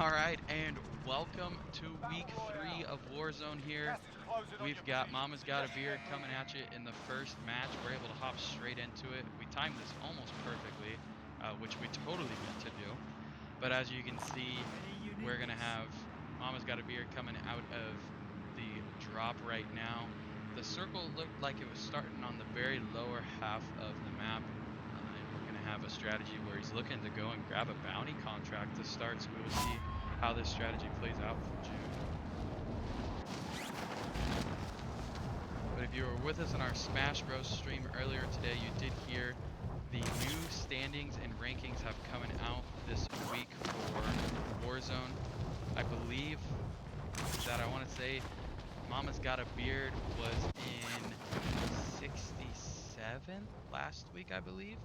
Alright, and welcome to week 3 of Warzone here. We've got Mama's Got a Beard coming at you in the first match. We're able to hop straight into it. We timed this almost perfectly, which we totally meant to do. But as you can see, we're going to have Mama's Got a Beard coming out of the drop right now. The circle looked like it was starting on the very lower half of the map. And we're going to have a strategy where he's looking to go and grab a bounty contract to start, so we will see how this strategy plays out for June. But if you were with us on our Smash Bros stream earlier today, you did hear the new standings and rankings have coming out this week for Warzone. I believe that I want to say Mama's Got a Beard was in 67 last week, I believe.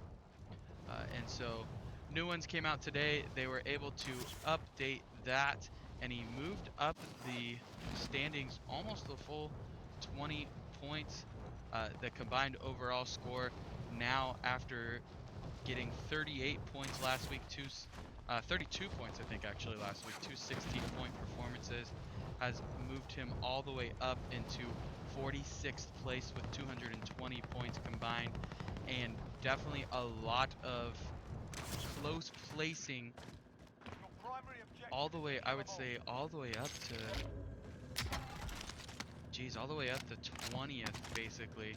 And so new ones came out today. They were able to update that, and he moved up the standings almost a full 20 points. The combined overall score now, after getting 38 points last week, 32 points I think actually last week, two 16-point performances, has moved him all the way up into 46th place with 220 points combined, and definitely a lot of close placing all the way, I would say, all the way up to, geez, all the way up to 20th basically.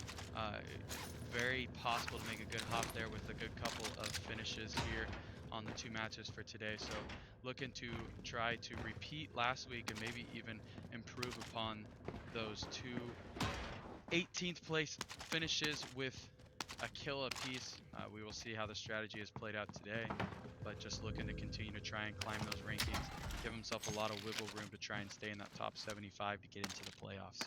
Very possible to make a good hop there with a good couple of finishes here on the two matches for today. So looking to try to repeat last week and maybe even improve upon those two 18th place finishes with a kill apiece. We will see how the strategy is played out today, but just looking to continue to try and climb those rankings, give himself a lot of wiggle room to try and stay in that top 75 to get into the playoffs.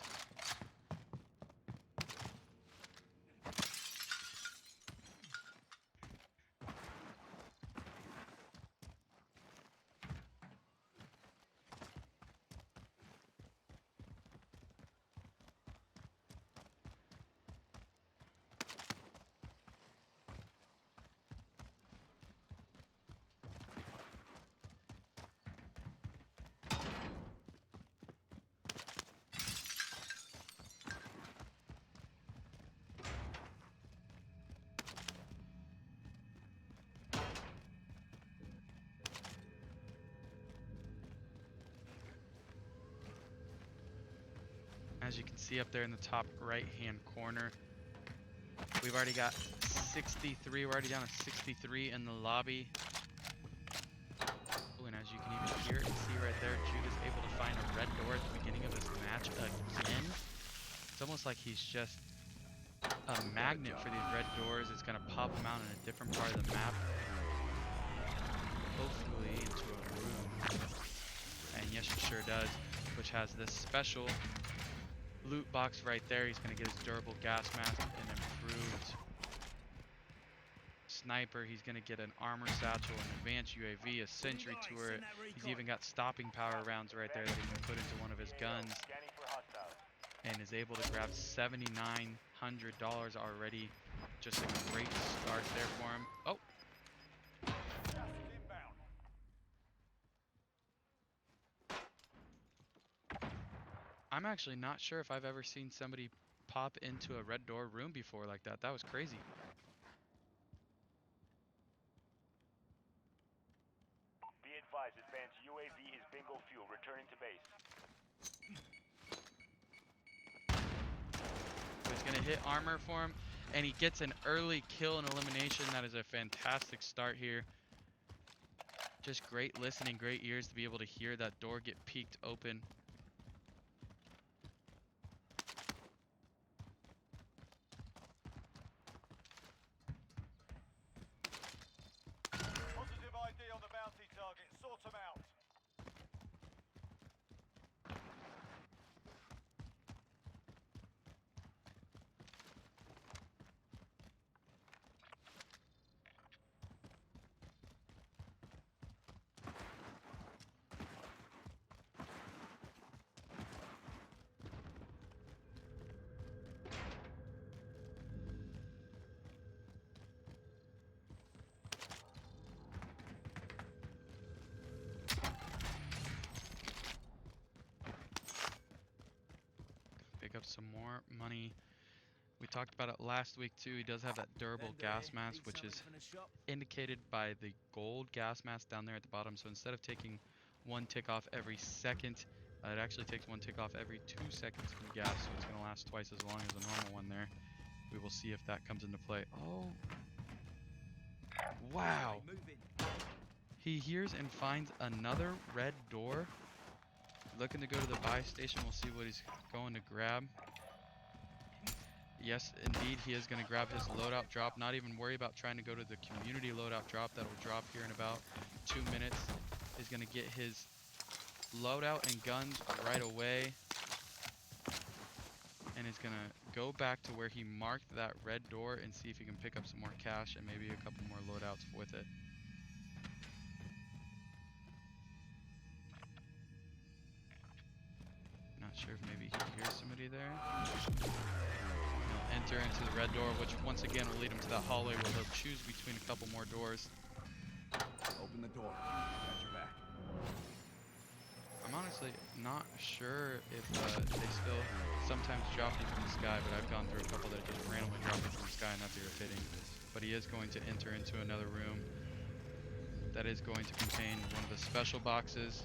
As you can see up there in the top right hand corner, we've already got 63. We're already down to 63 in the lobby. Ooh, and as you can even hear and see right there, Jude is able to find a red door at the beginning of this match again. It's almost like he's just a magnet for these red doors. It's going to pop them out in a different part of the map, hopefully into a room. And yes, it sure does, which has this special loot box right there. He's going to get his durable gas mask, an improved sniper. He's going to get an armor satchel, an advanced UAV, a sentry turret. He's even got stopping power rounds right there that he can put into one of his guns, and is able to grab $7,900 already. Just a great start there for him. Oh, I'm actually not sure if I've ever seen somebody pop into a red door room before like that. That was crazy. Be advised, advanced UAV is bingo fuel. Returning to base. So he's going to hit armor for him, and he gets an early kill and elimination. That is a fantastic start here. Just great listening, great ears to be able to hear that door get peeked open. Positive ID on the bounty target. Sort them out. some more money. We talked about it last week too. He does have that durable gas mask, which is indicated by the gold gas mask down there at the bottom. So instead of taking one tick off every second, it actually takes one tick off every 2 seconds from gas, so it's going to last twice as long as a normal one there. We will see if that comes into play. Oh, wow. He hears and finds another red door. Looking to go to the buy station. We'll see what he's going to grab. Yes, indeed, he is going to grab his loadout drop. Not even worry about trying to go to the community loadout drop. That'll drop here in about 2 minutes. He's going to get his loadout and guns right away. And is going to go back to where he marked that red door and see if he can pick up some more cash and maybe a couple more loadouts with it. Not sure if maybe he hears somebody there. He'll enter into the red door, which once again will lead him to that hallway where he'll choose between a couple more doors. Open the door. Got your back. I'm honestly not sure if they still sometimes drop you from the sky, but I've gone through a couple that just randomly drop you from the sky, and that's irritating. But he is going to enter into another room that is going to contain one of the special boxes,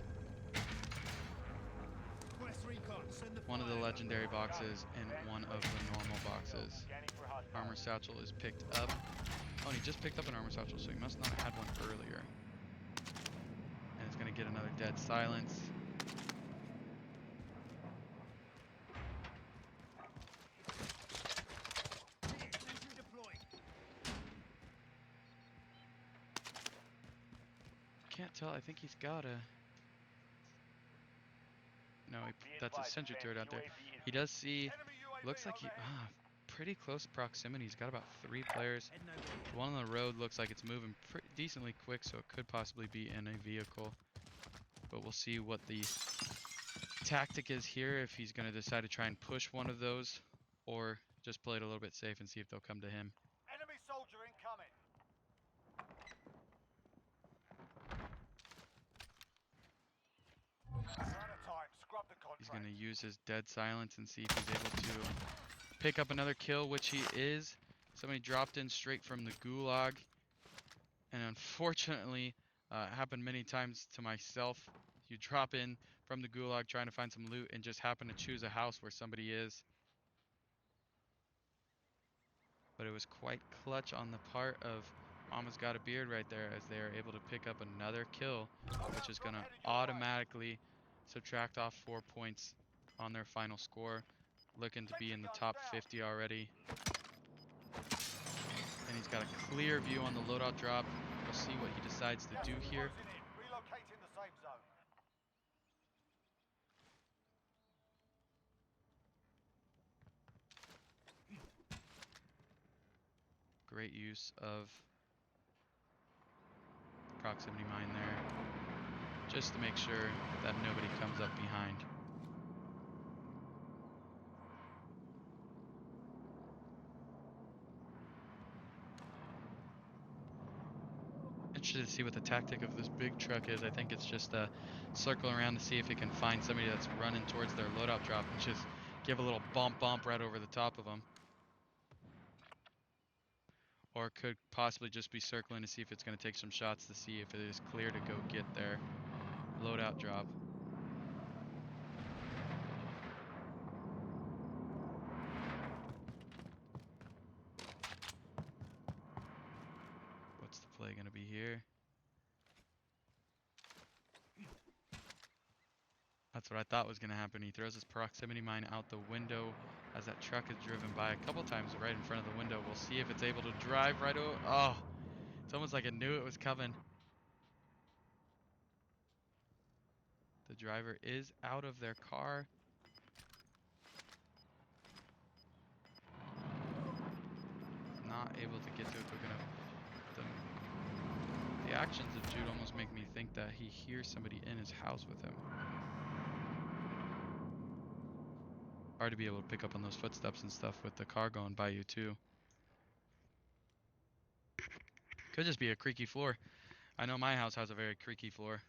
one of the legendary boxes, and one of the normal boxes. Armor satchel is picked up. Oh, and he just picked up an armor satchel, so he must not have had one earlier. And it's going to get another dead silence. Can't tell. I think he's got a... No, that's a sentry turret out there. He does see... Looks like he... pretty close proximity. He's got about 3 players. The one on the road looks like it's moving decently quick, so it could possibly be in a vehicle. But we'll see what the tactic is here, if he's going to decide to try and push one of those, or just play it a little bit safe and see if they'll come to him. Enemy soldier incoming. He's going to use his dead silence and see if he's able to pick up another kill, which he is. Somebody dropped in straight from the gulag, and unfortunately, happened many times to myself. You drop in from the gulag trying to find some loot and just happen to choose a house where somebody is. But it was quite clutch on the part of Mama's Got a Beard right there, as they are able to pick up another kill, which is going to automatically subtract off 4 points on their final score. Looking to be in the top 50 already. And he's got a clear view on the loadout drop. We'll see what he decides to do here. Relocating the safe zone. Great use of proximity mine there, just to make sure that nobody comes up behind. Interested to see what the tactic of this big truck is. I think it's just a circle around to see if it can find somebody that's running towards their loadout drop and just give a little bump right over the top of them. Or it could possibly just be circling to see if it's going to take some shots to see if it is clear to go get their loadout drop. What's the play going to be here? That's what I thought was going to happen. He throws his proximity mine out the window as that truck is driven by a couple times right in front of the window. We'll see if it's able to drive right over. Oh, it's almost like it knew it was coming. The driver is out of their car. Not able to get to it quick enough. The actions of Jude almost make me think that he hears somebody in his house with him. Hard to be able to pick up on those footsteps and stuff with the car going by you too. Could just be a creaky floor. I know my house has a very creaky floor.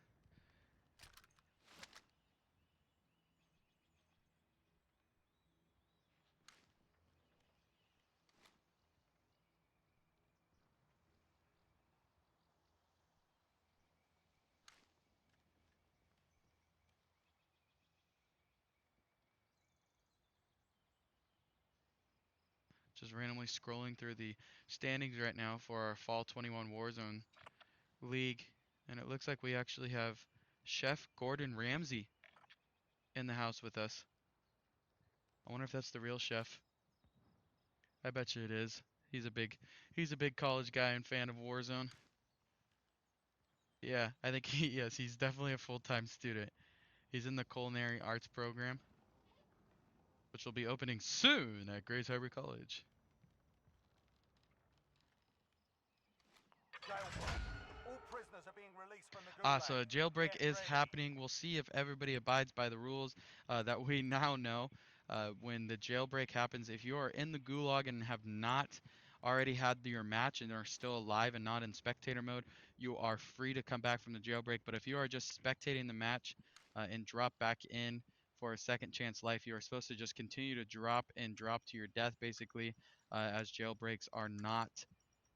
Just randomly scrolling through the standings right now for our Fall 21 Warzone League. And it looks like we actually have Chef Gordon Ramsay in the house with us. I wonder if that's the real chef. I bet you it is. He's a big college guy and fan of Warzone. Yeah, I think yes, he's definitely a full-time student. He's in the culinary arts program, which will be opening soon at Grace Harbor College. All prisoners are being released from the gulag. So a jailbreak Get is ready. happening. We'll see if everybody abides by the rules that we now know. When the jailbreak happens, if you are in the gulag and have not already had your match and are still alive and not in spectator mode, you are free to come back from the jailbreak. But if you are just spectating the match and drop back in for a second chance life, you are supposed to just continue to drop and drop to your death, basically, as jailbreaks are not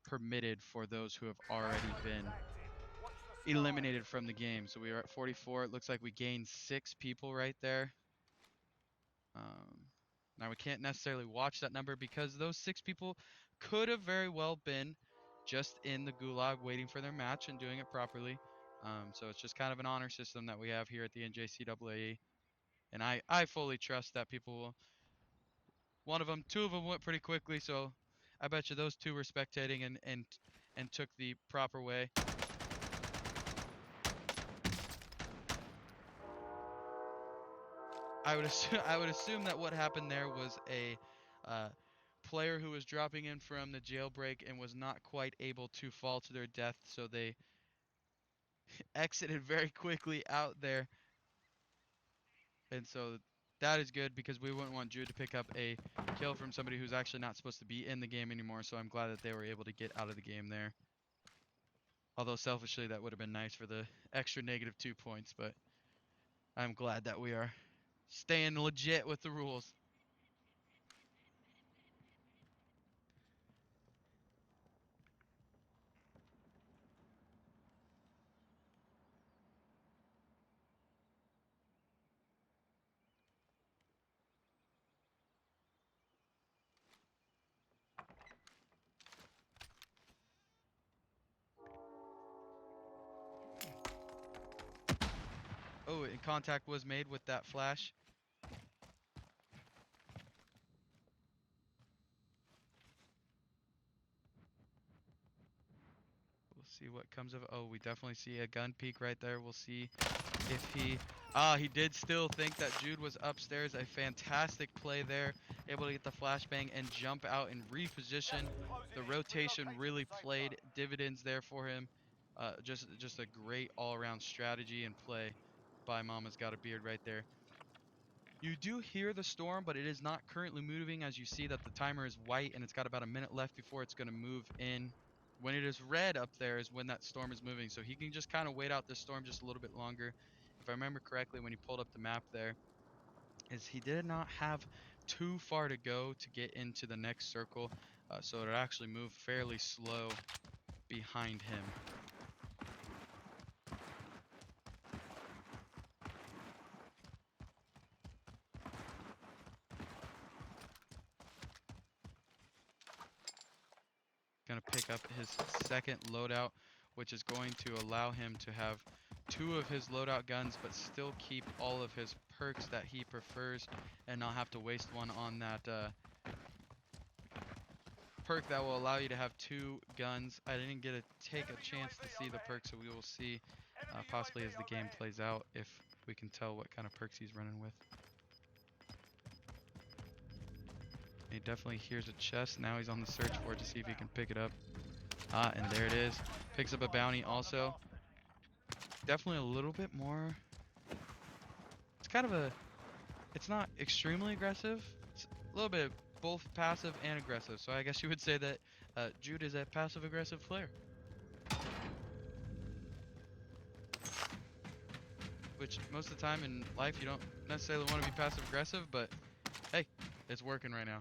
permitted for those who have already been Watch the skies. eliminated from the game. So we are at 44. It looks like we gained 6 people right there. Now we can't necessarily watch that number because those 6 people could have very well been just in the gulag waiting for their match and doing it properly. So it's just kind of an honor system that we have here at the NJCAAE. And I fully trust that people will. One of them, 2 of them went pretty quickly, so I bet you those 2 were spectating and took the proper way. I would assume that what happened there was a player who was dropping in from the jailbreak and was not quite able to fall to their death, so they exited very quickly out there. And so that is good because we wouldn't want Jude to pick up a kill from somebody who's actually not supposed to be in the game anymore. So I'm glad that they were able to get out of the game there. Although selfishly that would have been nice for the extra -2 points, but I'm glad that we are staying legit with the rules. Oh, and contact was made with that flash. We'll see what comes of it. Oh, we definitely see a gun peek right there. We'll see if he did still think that Jude was upstairs. A fantastic play there. Able to get the flashbang and jump out and reposition. The rotation really played dividends there for him. Just a great all-around strategy and play by Mama's Got a Beard right there. You do hear the storm, but it is not currently moving, as you see that the timer is white and it's got about a minute left before it's going to move in. When it is red up there is when that storm is moving, so he can just kind of wait out this storm just a little bit longer. If I remember correctly, when he pulled up the map there, is he did not have too far to go to get into the next circle, so it actually moved fairly slow behind him. Going to pick up his second loadout, which is going to allow him to have 2 of his loadout guns, but still keep all of his perks that he prefers and not have to waste one on that perk that will allow you to have 2 guns. I didn't get to take a chance to see the perks, so we will see possibly as the game plays out if we can tell what kind of perks he's running with. He definitely hears a chest. Now he's on the search for it to see if he can pick it up. And there it is. Picks up a bounty also. Definitely a little bit more. It's kind of a... It's not extremely aggressive. It's a little bit both passive and aggressive. So I guess you would say that Jude is a passive-aggressive player. Which most of the time in life you don't necessarily want to be passive-aggressive, but hey, it's working right now.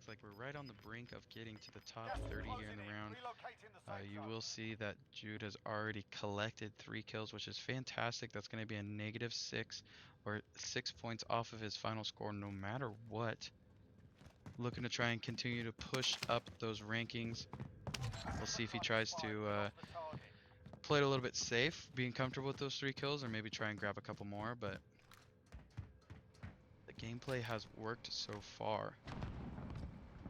looks like we're right on the brink of getting to the top Gas is 30 here closing in the in. round. Relocating the safe You zone. will see that Jude has already collected 3 kills, which is fantastic. That's going to be a -6 or 6 points off of his final score no matter what. Looking to try and continue to push up those rankings. We'll see if he tries to Lost the target. play it a little bit safe, being comfortable with those 3 kills, or maybe try and grab a couple more, but the gameplay has worked so far.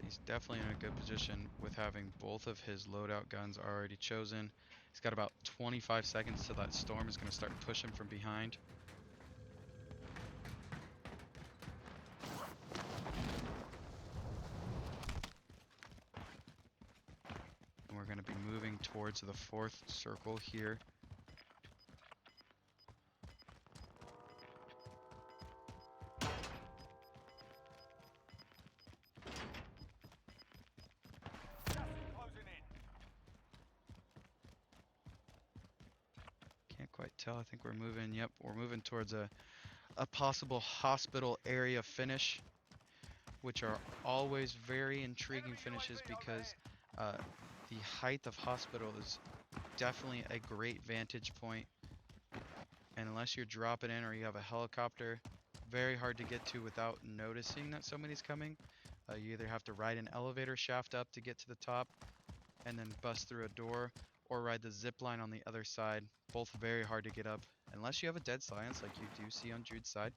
He's definitely in a good position with having both of his loadout guns already chosen. He's got about 25 seconds till that storm is going to start pushing from behind. And we're going to be moving towards the 4th circle here. Gas is closing in. Can't quite tell. I think we're moving. Yep, we're moving towards a possible hospital area finish, which are always very intriguing Enemy finishes UAV because overhead. the height of hospital is definitely a great vantage point. And unless you're dropping in or you have a helicopter, very hard to get to without noticing that somebody's coming. You either have to ride an elevator shaft up to get to the top and then bust through a door, or ride the zip line on the other side. Both very hard to get up unless you have a dead silence like you do see on Jude's side,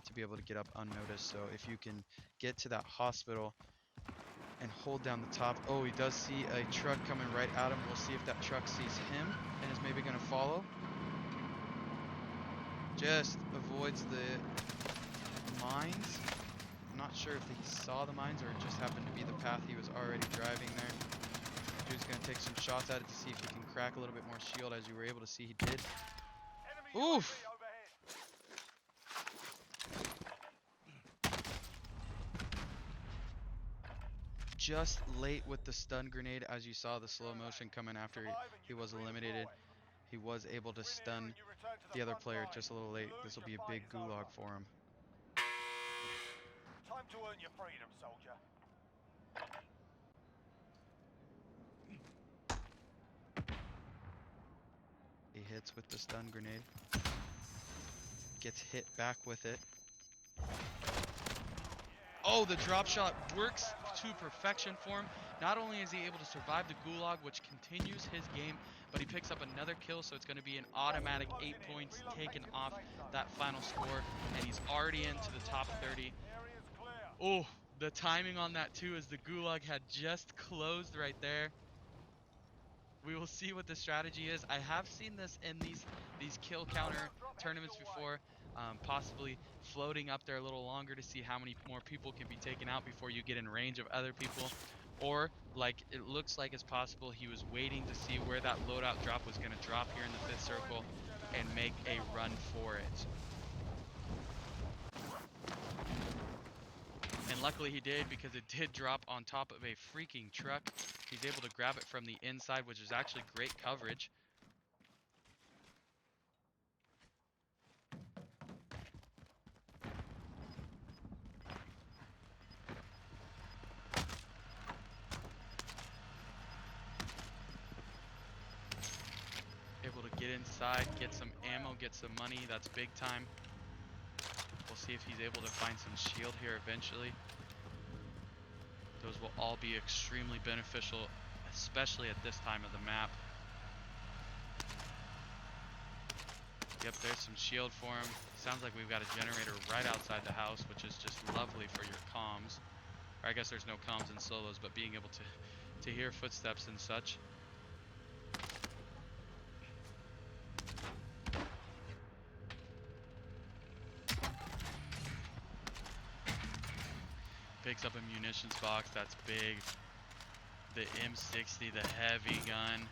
to be able to get up unnoticed. So if you can get to that hospital and hold down the top. Oh, he does see a truck coming right at him. We'll see if that truck sees him and is maybe going to follow. Just avoids the mines. I'm not sure if he saw the mines or it just happened to be the path he was already driving there. Dude's going to take some shots at it to see if he can crack a little bit more shield. As you were able to see, he did. Enemy Oof! UAV overhead. Just late with the stun grenade. As you saw the slow motion coming after Survive and he you was can eliminated. redeploy. He was able to Win here stun and you return to the other front player line. just a little late. Lose, This will your be a fight big is gulag over. for him. Time to earn your freedom, soldier. He hits with the stun grenade. Gets hit back with it. Oh, the drop shot works to perfection for him. Not only is he able to survive the gulag, which continues his game, but he picks up another kill, so it's going to be an automatic 8 points taken off that final score, and he's already into the top 30. Area's clear. Oh, the timing on that too, as the gulag had just closed right there. We will see what the strategy is. I have seen this in these kill counter tournaments before, possibly floating up there a little longer to see how many more people can be taken out before you get in range of other people. Or, like it looks like it's possible, he was waiting to see where that loadout drop was going to drop here in the 5th circle and make a run for it. And luckily he did, because it did drop on top of a freaking truck. He's able to grab it from the inside, which is actually great coverage. Able to get inside, get some ammo, get some money. That's big time. We'll see if he's able to find some shield here eventually. Those will all be extremely beneficial, especially at this time of the map. Yep, there's some shield for him. Sounds like we've got a generator right outside the house, which is just lovely for your comms. Or I guess there's no comms in solos, but being able to hear footsteps and such. Picks up a munitions box, that's big. The M60, the heavy gun.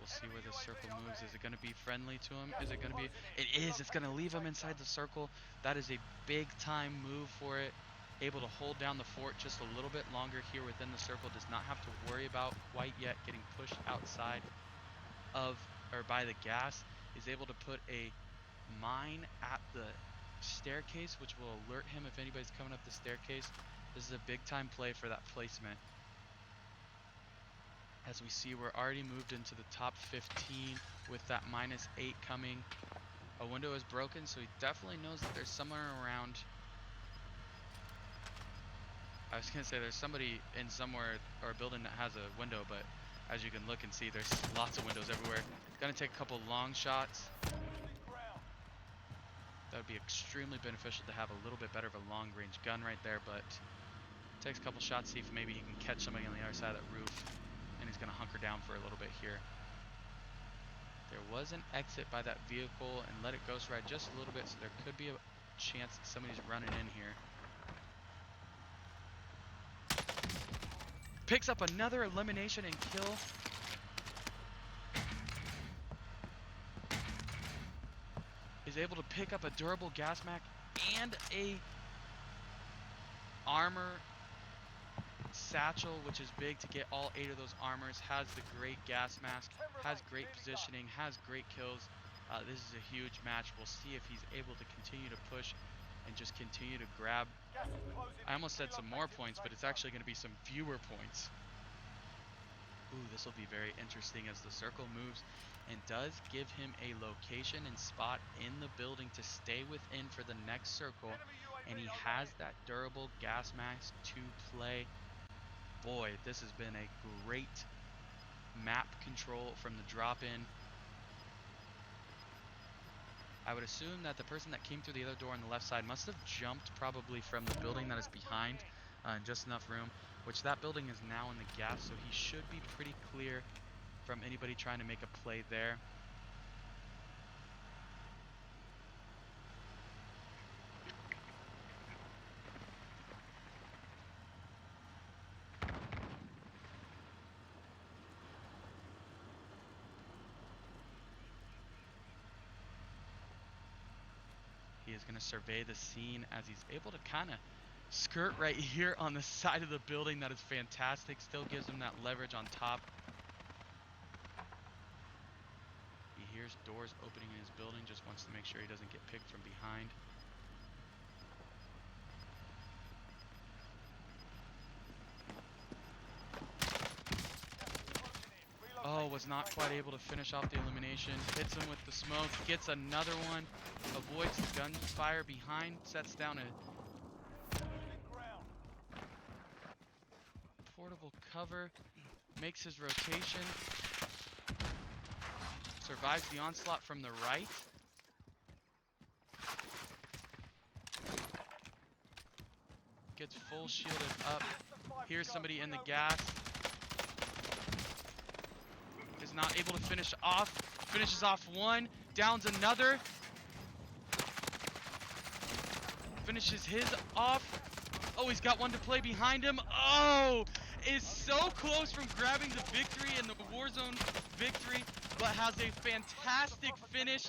We'll see where this circle moves. Is it going to be friendly to him? Is it going to be? It is. It's going to leave him inside the circle. That is a big time move for it. Able to hold down the fort just a little bit longer here within the circle. Does not have to worry about quite yet getting pushed outside of or by the gas. Is able to put a mine at the staircase, which will alert him if anybody's coming up the staircase. This is a big time play for that placement. As we see, we're already moved into the top 15 with that -8 coming. A window is broken, so he definitely knows that there's somewhere around. I was gonna say there's somebody in somewhere or a building that has a window, but as you can look and see, there's lots of windows everywhere. Gonna take a couple long shots. That would be extremely beneficial to have a little bit better of a long-range gun right there, but takes a couple shots, see if maybe he can catch somebody on the other side of that roof, and he's gonna hunker down for a little bit here. There was an exit by that vehicle and let it ghost ride just a little bit, so there could be a chance that somebody's running in here. Picks up another elimination and kill. Is able to pick up a durable gas mask and a armor satchel, which is big to get all 8 of those armors. Has the great gas mask, has great positioning, has great kills. This is a huge match. We'll see if he's able to continue to push and just continue to grab. I almost said some more points, but it's actually going to be some fewer points. Ooh, this will be very interesting as the circle moves and does give him a location and spot in the building to stay within for the next circle. And he has that durable gas mask to play. Boy, this has been a great map control from the drop-in. I would assume that the person that came through the other door on the left side must have jumped probably from the building that is behind in just enough room, which that building is now in the gas, so he should be pretty clear from anybody trying to make a play there. He is going to survey the scene as he's able to kind of skirt right here on the side of the building. That is fantastic. Still gives him that leverage on top. He hears doors opening in his building, just wants to make sure he doesn't get picked from behind. Oh, was not quite able to finish off the elimination. Hits him with the smoke, gets another one, avoids the gunfire behind, sets down a portable cover, makes his rotation, survives the onslaught from the right. Gets full shielded up. Here's somebody in the gas. Is not able to finish off. Finishes off one. Downs another. Finishes his off. Oh, he's got one to play behind him. Oh, is so close from grabbing the victory and the Warzone victory, but has a fantastic finish.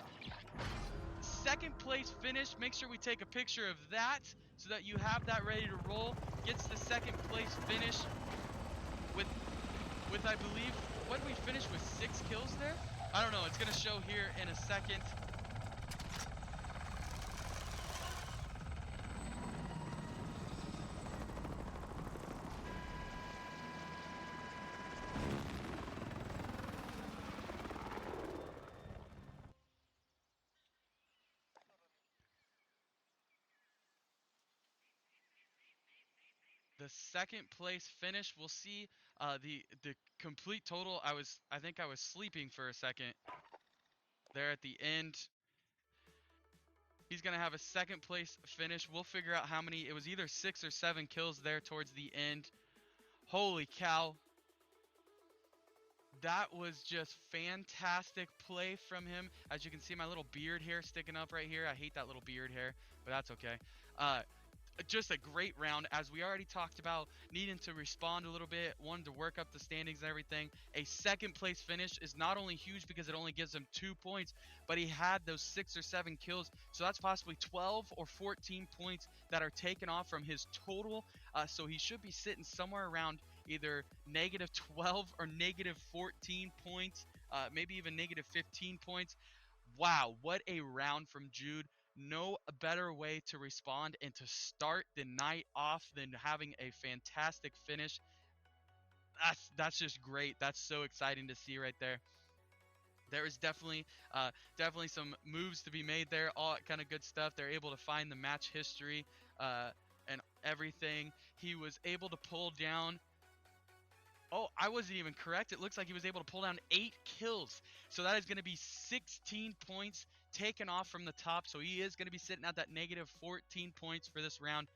Second place finish. Make sure we take a picture of that so that you have that ready to roll. Gets the second place finish with I believe, what did we finish with, 6 kills there? I don't know. It's going to show here in a second. The second place finish, we'll see the complete total. I think I was sleeping for a second there at the end. He's gonna have a second place finish. We'll figure out how many. It was either 6 or 7 kills there towards the end. Holy cow. That was just fantastic play from him. As you can see, my little beard hair sticking up right here. I hate that little beard hair, but that's okay. just a great round, as we already talked about, needing to respond a little bit, wanted to work up the standings and everything. A second place finish is not only huge because it only gives him 2 points, but he had those 6 or 7 kills, so that's possibly 12 or 14 points that are taken off from his total. So he should be sitting somewhere around either negative 12 or negative 14 points, maybe even negative 15 points. Wow, what a round from Jude. No better way to respond and to start the night off than having a fantastic finish. That's just great. That's so exciting to see right there. There is definitely some moves to be made there, all that kind of good stuff. They're able to find the match history and everything. He was able to pull down. Oh, I wasn't even correct. It looks like he was able to pull down 8 kills. So that is going to be 16 points taken off from the top. So he is going to be sitting at that negative 14 points for this round.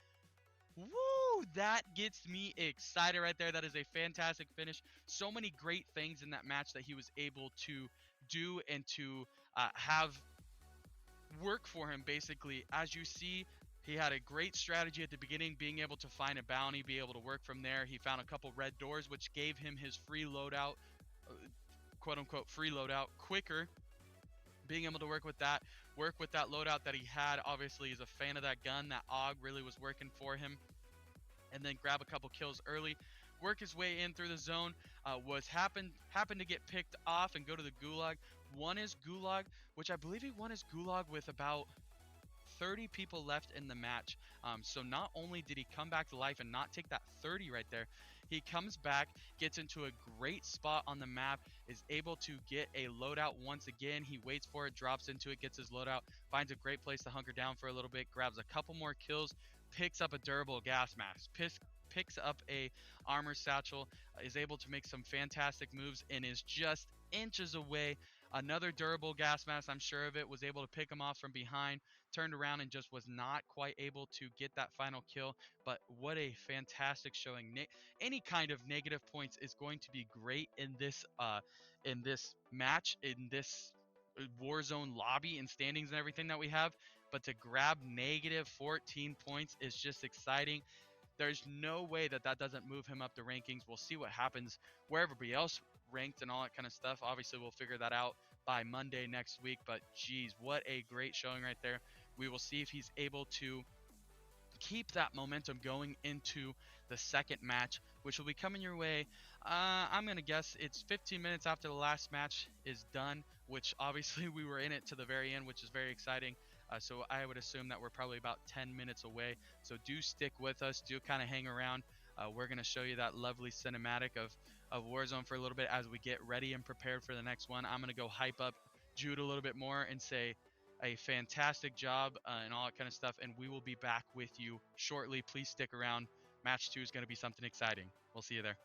Woo! That gets me excited right there. That is a fantastic finish. So many great things in that match that he was able to do and to have work for him, basically. As you see, he had a great strategy at the beginning, being able to find a bounty, be able to work from there. He found a couple red doors, which gave him his free loadout, quote unquote free loadout, quicker. Being able to work with that loadout that he had. Obviously, he's a fan of that gun. That AUG really was working for him. And then grab a couple kills early, work his way in through the zone. Happened to get picked off and go to the gulag. Won his gulag, which I believe he won his gulag with about 30 people left in the match. So not only did he come back to life and not take that 30 right there, he comes back, gets into a great spot on the map, is able to get a loadout once again. He waits for it, drops into it, gets his loadout, finds a great place to hunker down for a little bit, grabs a couple more kills, picks up a durable gas mask, picks up a armor satchel, is able to make some fantastic moves, and is just inches away. Another durable gas mask, I'm sure of it, was able to pick him off from behind, turned around and just was not quite able to get that final kill. But what a fantastic showing. Any kind of negative points is going to be great in this match, in this Warzone lobby and standings and everything that we have. But to grab negative 14 points is just exciting. There's no way that doesn't move him up the rankings. We'll see what happens where everybody else ranked and all that kind of stuff. Obviously, we'll figure that out by Monday next week. But geez, what a great showing right there. We will see if he's able to keep that momentum going into the second match, which will be coming your way. I'm going to guess it's 15 minutes after the last match is done, which obviously we were in it to the very end, which is very exciting. So I would assume that we're probably about 10 minutes away. So do stick with us. Do kind of hang around. We're going to show you that lovely cinematic of Warzone for a little bit as we get ready and prepared for the next one. I'm going to go hype up Jude a little bit more and say a fantastic job and all that kind of stuff. And we will be back with you shortly. Please stick around. Match 2 is going to be something exciting. We'll see you there.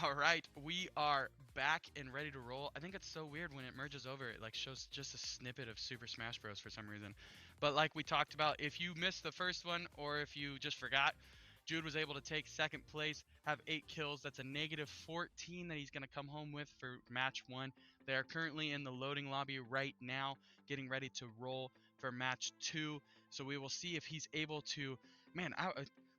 All right, we are back and ready to roll. I think it's so weird when it merges over, it like shows just a snippet of Super Smash Bros for some reason. But like we talked about, if you missed the first one or if you just forgot, Jude was able to take second place, have 8 kills. That's a negative 14 that he's going to come home with for match 1. They are currently in the loading lobby right now, getting ready to roll for match 2. So we will see if he's able to, man,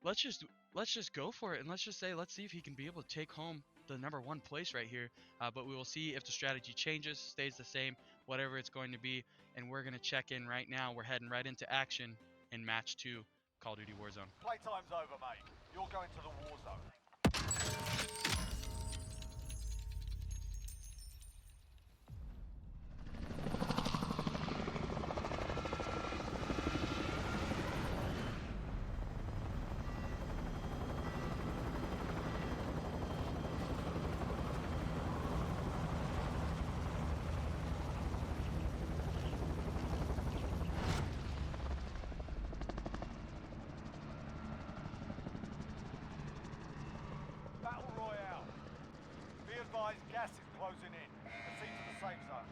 let's just go for it, and let's see if he can be able to take home the number 1 place right here. But we will see if the strategy changes, stays the same, whatever it's going to be, and we're going to check in right now. We're heading right into action in match 2, Call of Duty Warzone. Playtime's over, mate. You're going to the war zone. Battle Royale. Be advised, gas is closing in. Proceed to the safe zone.